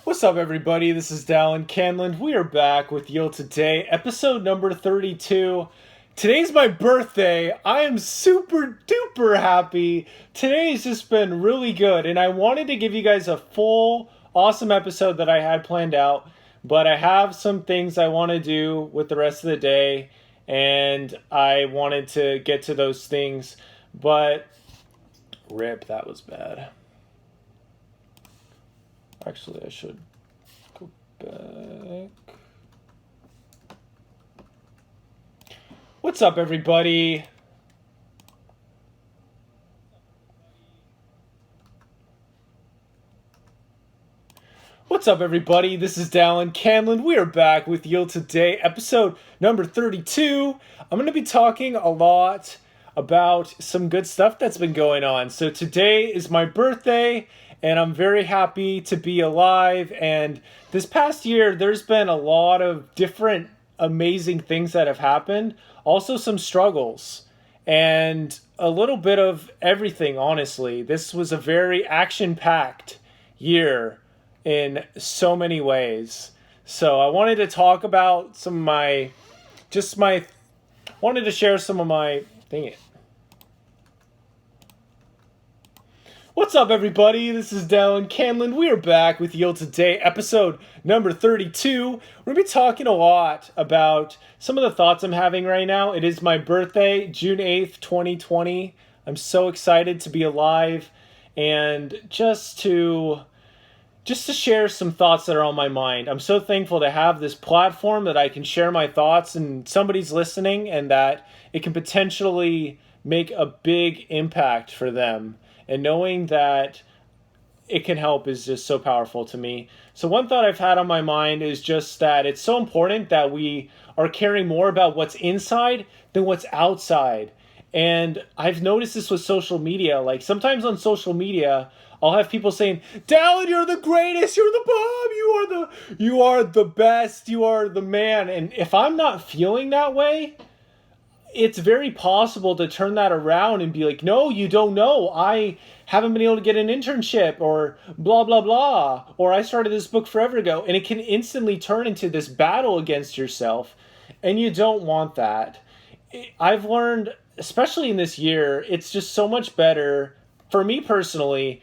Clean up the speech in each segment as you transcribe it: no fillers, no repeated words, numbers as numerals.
What's up, everybody? This is Dallin, Candland. We are back with you today, episode number 32. Today's my birthday. I am super duper happy. Today's just been really good, and I wanted to give you guys a full, awesome episode that I had planned out, but I have some things I want to do with the rest of the day, and I wanted to get to those things, but rip, that was bad. Actually, I should go back. What's up, everybody? What's up, everybody? This is Dallin, Candland. We are back with you today, episode number 32. I'm going to be talking a lot about some good stuff that's been going on. So today is my birthday, and I'm very happy to be alive. And this past year, there's been a lot of different amazing things that have happened. Also some struggles and a little bit of everything, honestly. This was a very action-packed year in so many ways. So I wanted to talk about some of wanted to share some of my, dang it. What's up, everybody? This is Dallin Candland. We are back with you today, episode number 32. We're going to be talking a lot about some of the thoughts I'm having right now. It is my birthday, June 8th, 2020. I'm so excited to be alive and just to share some thoughts that are on my mind. I'm so thankful to have this platform that I can share my thoughts and somebody's listening and that it can potentially make a big impact for them. And knowing that it can help is just so powerful to me. So one thought I've had on my mind is just that it's so important that we are caring more about what's inside than what's outside. And I've noticed this with social media. Like sometimes on social media, I'll have people saying, Dallin, you're the greatest, you're the bomb, you are the best, you are the man. And if I'm not feeling that way, it's very possible to turn that around and be like, no, you don't know. I haven't been able to get an internship or blah, blah, blah. Or I started this book forever ago. And it can instantly turn into this battle against yourself. And you don't want that. I've learned, especially in this year, it's just so much better for me personally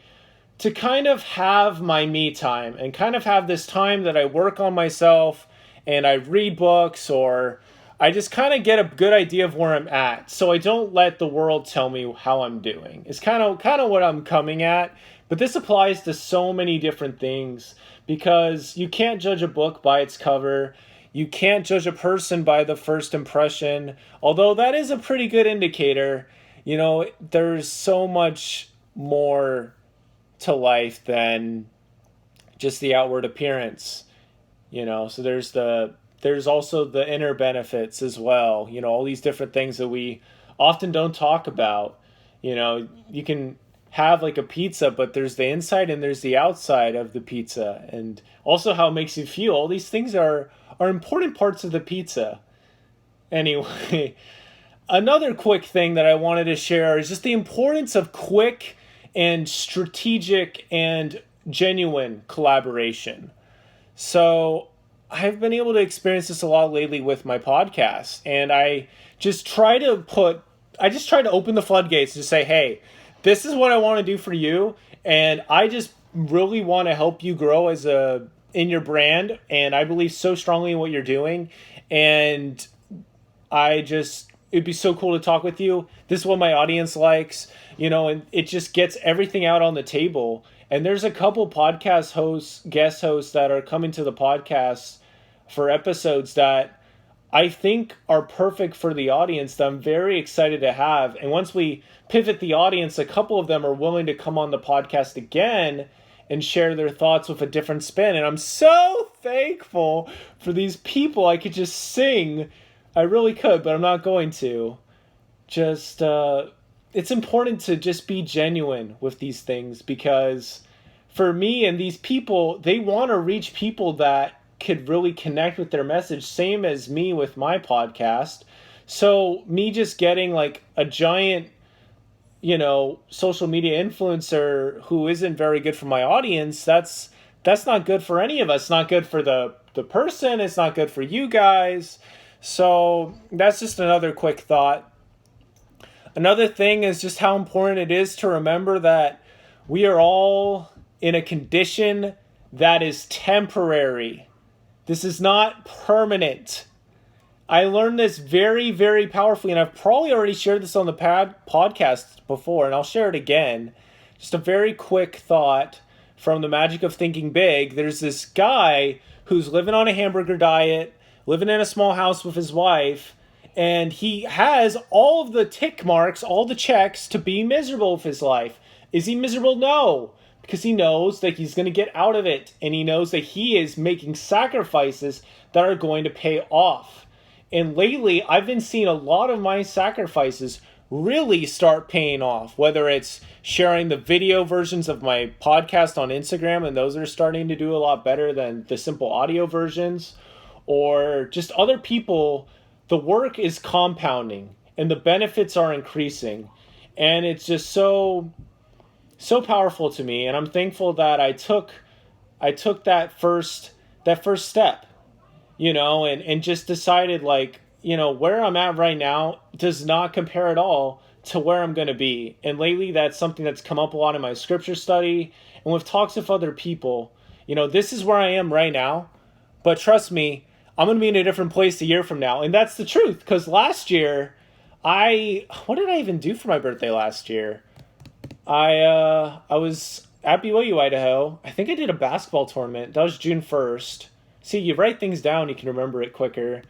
to kind of have my me time and kind of have this time that I work on myself and I read books or I just kind of get a good idea of where I'm at, so I don't let the world tell me how I'm doing. It's kind of what I'm coming at, but this applies to so many different things because you can't judge a book by its cover. You can't judge a person by the first impression, although that is a pretty good indicator. You know, there's so much more to life than just the outward appearance. You know, so there's also the inner benefits as well. You know, all these different things that we often don't talk about. You know, you can have like a pizza, but there's the inside and there's the outside of the pizza. And also how it makes you feel. All these things are important parts of the pizza. Anyway, another quick thing that I wanted to share is just the importance of quick and strategic and genuine collaboration. So I've been able to experience this a lot lately with my podcast, and I just try to open the floodgates and say, hey, this is what I want to do for you, and I just really want to help you grow in your brand, and I believe so strongly in what you're doing, and it'd be so cool to talk with you. This is what my audience likes, you know, and it just gets everything out on the table. And there's a couple guest hosts that are coming to the podcast for episodes that I think are perfect for the audience that I'm very excited to have. And once we pivot the audience, a couple of them are willing to come on the podcast again and share their thoughts with a different spin. And I'm so thankful for these people. I could just sing. I really could, but I'm not going to. It's important to just be genuine with these things because for me and these people, they want to reach people that could really connect with their message, same as me with my podcast. So me just getting like a giant, social media influencer who isn't very good for my audience, that's that's not good for any of us. It's not good for the person. It's not good for you guys. So that's just another quick thought. Another thing is just how important it is to remember that we are all in a condition that is temporary. This is not permanent. I learned this very, very powerfully, and I've probably already shared this on the podcast before, and I'll share it again. Just a very quick thought from The Magic of Thinking Big. There's this guy who's living on a hamburger diet, living in a small house with his wife, and he has all of the tick marks, all the checks to be miserable with his life. Is he miserable? No, because he knows that he's going to get out of it, and he knows that he is making sacrifices that are going to pay off. And lately, I've been seeing a lot of my sacrifices really start paying off, whether it's sharing the video versions of my podcast on Instagram, and those are starting to do a lot better than the simple audio versions, or just other people. The work is compounding and the benefits are increasing, and it's just so powerful to me. And I'm thankful that I took that first step, and just decided, like, where I'm at right now does not compare at all to where I'm going to be. And lately that's something that's come up a lot in my scripture study and with talks with other people. This is where I am right now, but trust me, I'm going to be in a different place a year from now. And that's the truth, because last year, what did I even do for my birthday last year? I was at BYU, Idaho. I think I did a basketball tournament. That was June 1st. See, you write things down, you can remember it quicker.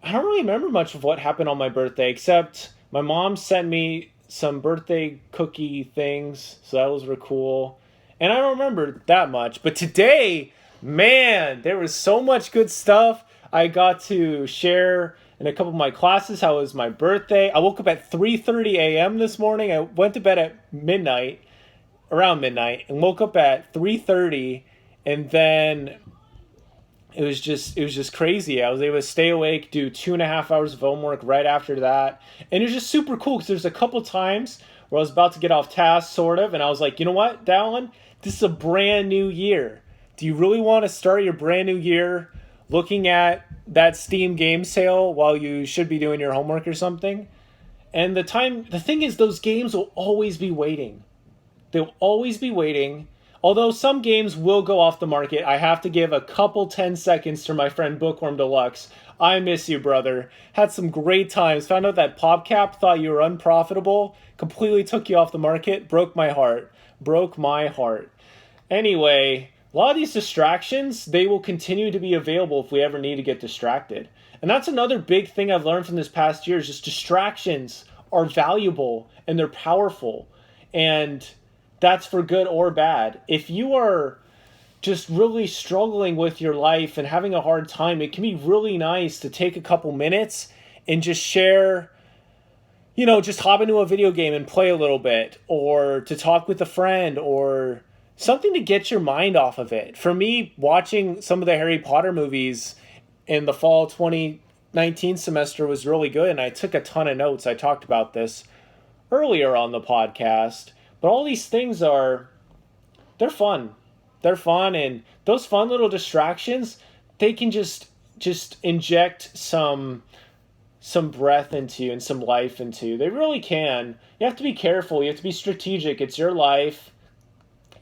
I don't really remember much of what happened on my birthday, except my mom sent me some birthday cookie things, so that was real cool. And I don't remember that much. But today, man, there was so much good stuff. I got to share in a couple of my classes how it was my birthday. I woke up at 3:30 a.m. this morning. I went to bed at around midnight, and woke up at 3:30, and then it was just crazy. I was able to stay awake, do 2.5 hours of homework right after that. And it was just super cool because there's a couple times where I was about to get off task, sort of, and I was like, you know what, Dallin? This is a brand new year. Do you really want to start your brand new year looking at that Steam game sale while you should be doing your homework or something? And the thing is, those games will always be waiting. They'll always be waiting. Although some games will go off the market, I have to give a couple 10 seconds to my friend Bookworm Deluxe. I miss you, brother. Had some great times. Found out that PopCap thought you were unprofitable. Completely took you off the market. Broke my heart. Anyway, a lot of these distractions, they will continue to be available if we ever need to get distracted. And that's another big thing I've learned from this past year is just distractions are valuable and they're powerful. And that's for good or bad. If you are just really struggling with your life and having a hard time, it can be really nice to take a couple minutes and just share, just hop into a video game and play a little bit, or to talk with a friend, or something to get your mind off of it. For me, watching some of the Harry Potter movies in the fall 2019 semester was really good, and I took a ton of notes. I talked about this earlier on the podcast. But all these things they're fun. They're fun, and those fun little distractions, they can just inject some breath into you and some life into you. They really can. You have to be careful. You have to be strategic. It's your life,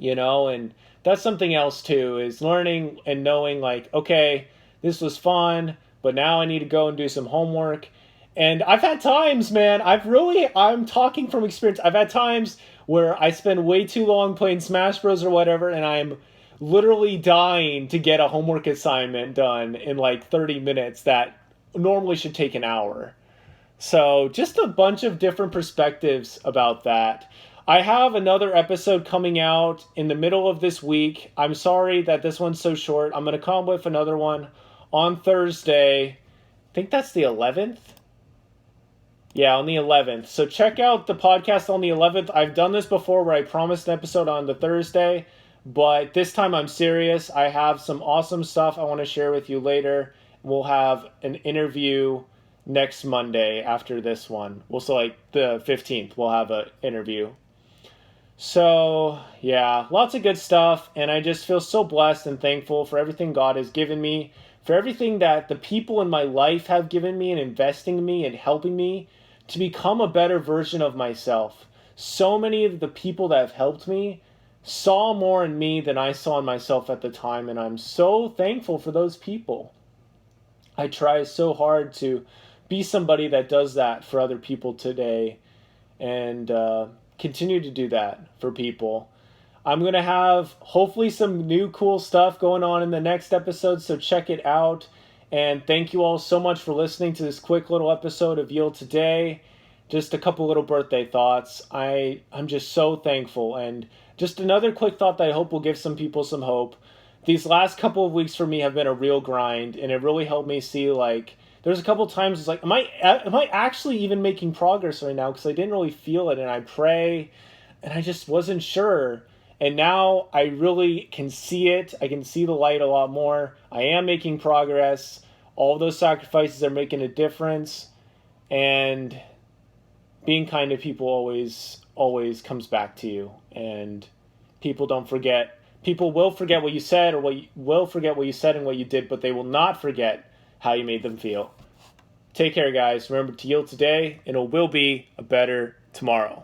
and that's something else too, is learning and knowing, like, okay, this was fun, but now I need to go and do some homework. And I've had times, man, I'm talking from experience. I've had times where I spend way too long playing Smash Bros. Or whatever, and I'm literally dying to get a homework assignment done in like 30 minutes that normally should take an hour. So just a bunch of different perspectives about that. I have another episode coming out in the middle of this week. I'm sorry that this one's so short. I'm going to come with another one on Thursday. I think that's the 11th. Yeah, on the 11th. So check out the podcast on the 11th. I've done this before where I promised an episode on the Thursday, but this time I'm serious. I have some awesome stuff I want to share with you later. We'll have an interview next Monday after this one. So like the 15th, we'll have an interview. So, yeah, lots of good stuff. And I just feel so blessed and thankful for everything God has given me, for everything that the people in my life have given me and investing in me and helping me to become a better version of myself. So many of the people that have helped me saw more in me than I saw in myself at the time. And I'm so thankful for those people. I try so hard to be somebody that does that for other people today and continue to do that for people. I'm going to have hopefully some new cool stuff going on in the next episode, so check it out. And thank you all so much for listening to this quick little episode of Yield Today. Just a couple little birthday thoughts. I'm just so thankful. And just another quick thought that I hope will give some people some hope. These last couple of weeks for me have been a real grind, and it really helped me see, like, there's a couple times it's like, am I actually even making progress right now? Because I didn't really feel it, and I pray, and I just wasn't sure. And now I really can see it. I can see the light a lot more. I am making progress. All those sacrifices are making a difference, and being kind to people always comes back to you. And people don't forget. People will forget what you said, or will forget what you said and what you did, but they will not forget how you made them feel. Take care, guys. Remember to yield today, and it will be a better tomorrow.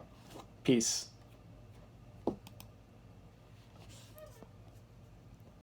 Peace.